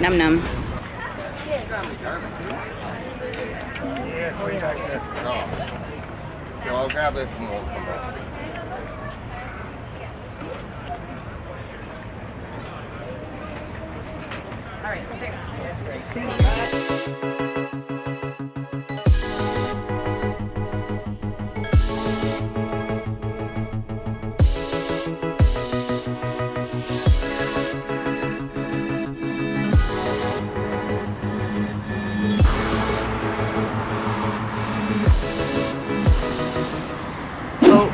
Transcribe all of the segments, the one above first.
Num num. No, I'll grab this and we'll come back. All right, thanks.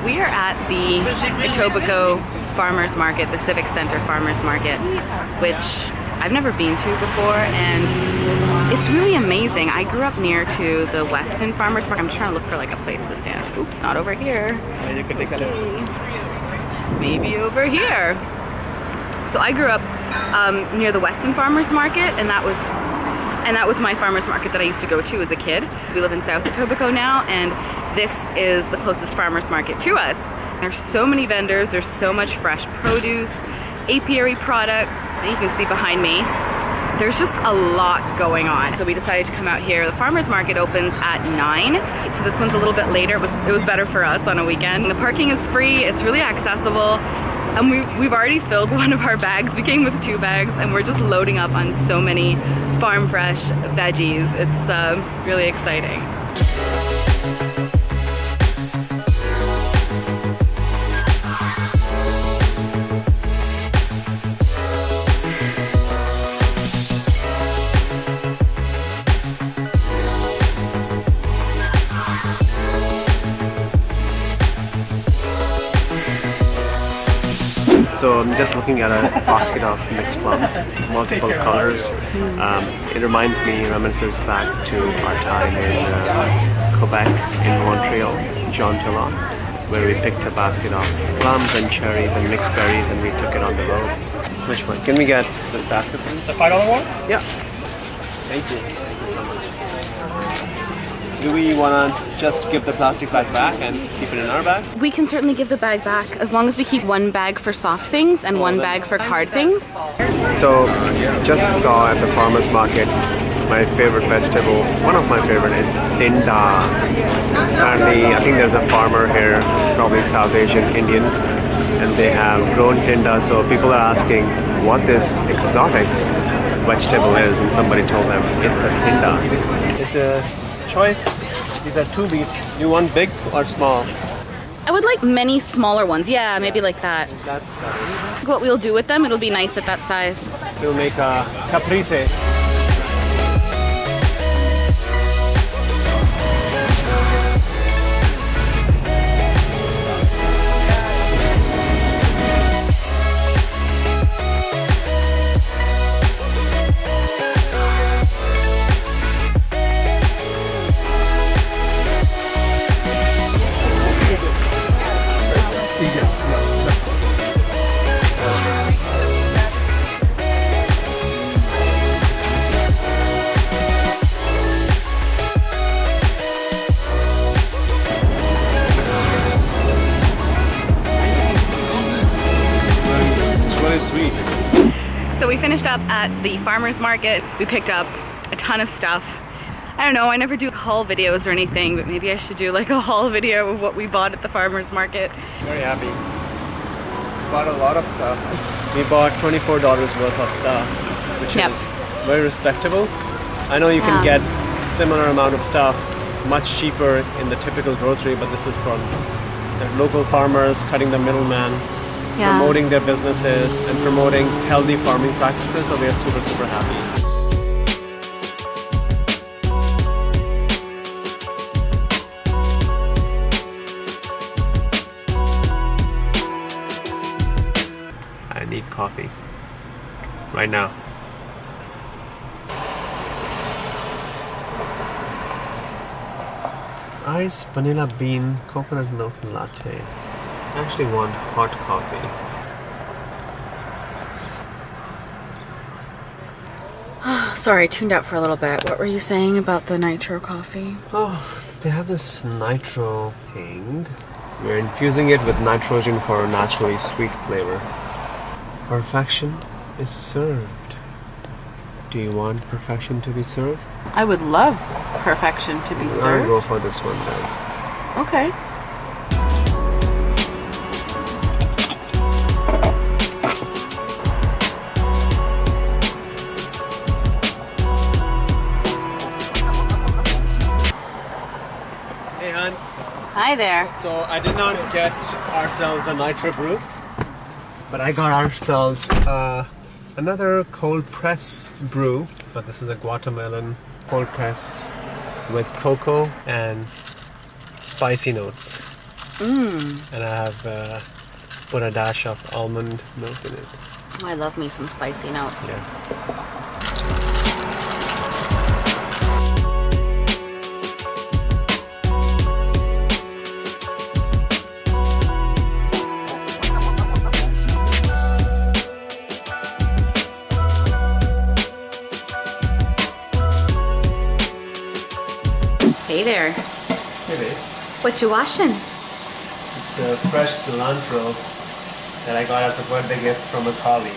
We are at the Etobicoke Farmers Market, the Civic Center Farmers Market, which I've never been to before, and it's really amazing. I grew up near to the Weston Farmers Market. I'm trying to look for like a place to stand. Oops, not over here. You can take Okay. Maybe over here. So I grew up near the Weston Farmers Market, and that was my farmers market that I used to go to as a kid. We live in South Etobicoke now, and this is the closest farmers market to us. There's so many vendors, there's so much fresh produce, apiary products that you can see behind me. There's just a lot going on. So we decided to come out here. The farmers market opens at 9, so this one's a little bit later. It was better for us on a weekend. The parking is free, it's really accessible. And we've already filled one of our bags. We came with 2 bags, and we're just loading up on so many farm fresh veggies. It's really exciting. So I'm just looking at a basket of mixed plums, multiple colors. It reminisces back to our time in Quebec, in Montreal, Jean Talon, where we picked a basket of plums and cherries and mixed berries, and we took it on the road. Which one? Can we get this basket, please? The $5 one? Yeah. Thank you. Thank you so much. Do we want to just give the plastic bag back and keep it in our bag? We can certainly give the bag back as long as we keep one bag for soft things and one bag for card things. So, just saw at the farmer's market my favorite vegetable. One of my favorite is tinda. Apparently, I think there's a farmer here, probably South Asian Indian, and they have grown tinda. So people are asking what this exotic vegetable is, and somebody told them it's a tinda. It's a choice. These are 2 beets. You want big or small? I would like many smaller ones. Yeah, maybe like that. That's better. What we'll do with them, it'll be nice at that size. We'll make a caprese. So we finished up at the farmer's market. We picked up a ton of stuff. I don't know, I never do haul videos or anything, but maybe I should do like a haul video of what we bought at the farmer's market. Very happy. Bought a lot of stuff. We bought $24 worth of stuff, which is very respectable. I know you can get similar amount of stuff much cheaper in the typical grocery, but this is from the local farmers cutting the middleman, promoting their businesses and promoting healthy farming practices, so we are super, super happy. I need coffee right now. Ice vanilla bean coconut milk latte. I actually want hot coffee. Sorry, I tuned out for a little bit. What were you saying about the nitro coffee? Oh, they have this nitro thing. We're infusing it with nitrogen for a naturally sweet flavor. Perfection is served. Do you want perfection to be served? I would love perfection to be I'll served. go for this one then. Okay. Hey, hon. Hi there. So I did not get ourselves a nitro brew, but I got ourselves another cold press brew. But this is a Guatemalan cold press with cocoa and spicy notes. And I have put a dash of almond milk in it. Oh, I love me some spicy notes. Yeah. Hey there. Hey babe. What you washing? It's a fresh cilantro that I got as a birthday gift from a colleague.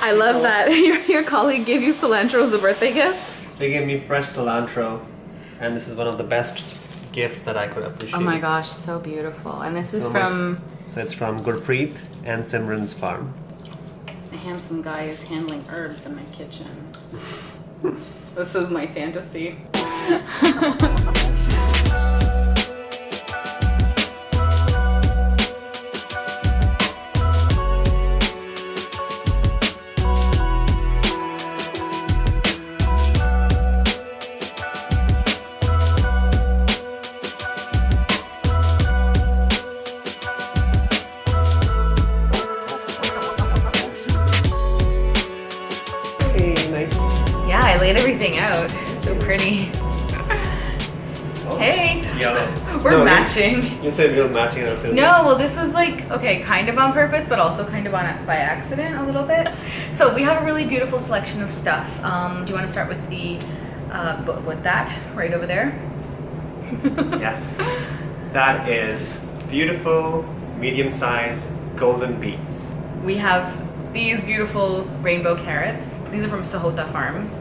I love that. Your colleague gave you cilantro as a birthday gift? They gave me fresh cilantro, and this is one of the best gifts that I could appreciate. Oh my gosh, so beautiful. And this is So from So it's from Gurpreet and Simran's farm. a handsome guy is handling herbs in my kitchen. This is my fantasy. Hey, nice. Yeah, I laid everything out. So pretty. Hey, Yellow. we're matching. You said we were matching our film. No, well, this was like, okay, kind of on purpose, but also kind of by accident a little bit. So we have a really beautiful selection of stuff. Do you want to start with with that right over there? Yes. That is beautiful, medium-sized golden beets. We have these beautiful rainbow carrots. These are from Sahota Farms.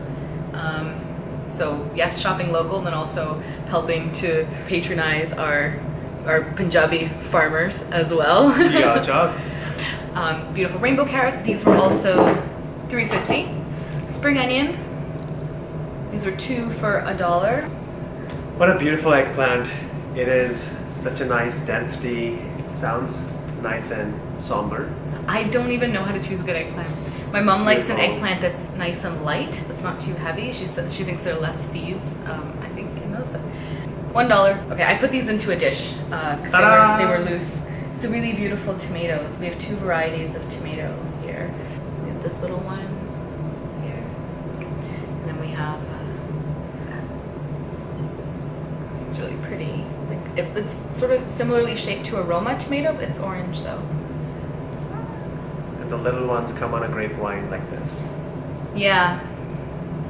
So yes, shopping local, and also helping to patronize our Punjabi farmers as well. Yeah, job. Beautiful rainbow carrots. These were also $3.50. Spring onion. These were 2 for $1. What a beautiful eggplant. It is such a nice density. It sounds nice and somber. I don't even know how to choose a good eggplant. My mom It's likes an beautiful. eggplant that's nice and light, that's not too heavy. She says she thinks there are less seeds, I think, in those, but $1. Okay, I put these into a dish because they were loose. It's a really beautiful tomatoes. We have 2 varieties of tomato here. We have this little one here, and then we have. It's really pretty. Like it's sort of similarly shaped to a Roma tomato, but it's orange though. And the little ones come on a grapevine like this. Yeah,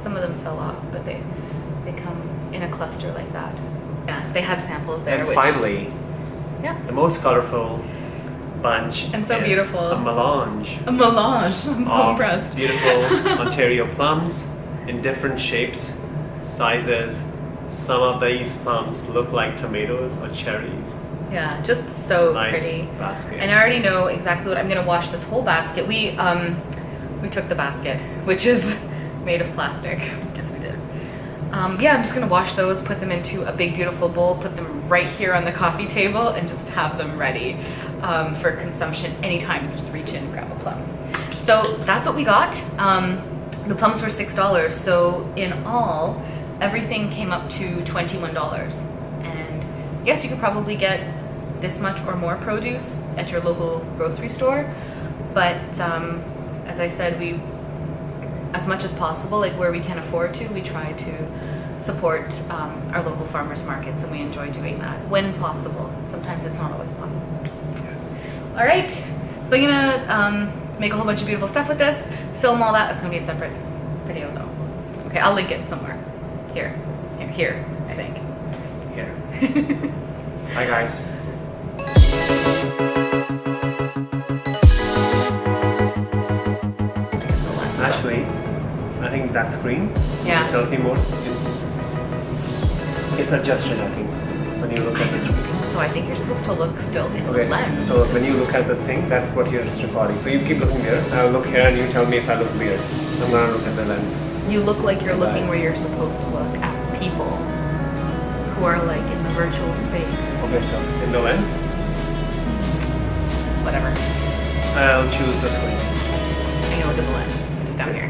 some of them fell off, but they come in a cluster like that. Yeah, they had samples there. And which, finally, yeah, the most colorful bunch And so is beautiful. a melange a melange. I'm so of impressed. beautiful Ontario plums in different shapes, sizes. Some of these plums look like tomatoes or cherries. Yeah, just so Nice pretty. basket. And I already know exactly what I'm gonna wash this whole basket. We took the basket, which is made of plastic. Yes, we did. Yeah, I'm just gonna wash those, put them into a big beautiful bowl, put them right here on the coffee table, and just have them ready for consumption anytime. You just reach in and grab a plum. So that's what we got. The plums were $6. So in all, everything came up to $21. And yes, you could probably get this much or more produce at your local grocery store, but as I said, we, as much as possible, like where we can afford to, we try to support our local farmers markets, and we enjoy doing that when possible. Sometimes it's not always possible. Yes. All right, so I'm gonna make a whole bunch of beautiful stuff with this, film all that. That's gonna be a separate video though. Okay, I'll link it somewhere. Here, I think. Here. Hi guys. Actually, I think in that screen, Yeah. the selfie mode, it's adjusted, I think, when you look at the screen. So I think you're supposed to look still in the Okay, lens. so when you look at the thing, that's what you're just recording. So you keep looking there, I'll look here and you tell me if I look weird. I'm gonna look at the lens. You look like you're looking where you're supposed to look at people who are like in the virtual space. Okay, so in the lens, Whatever. I'll choose the screen. I'm gonna look at the lens. Just down here.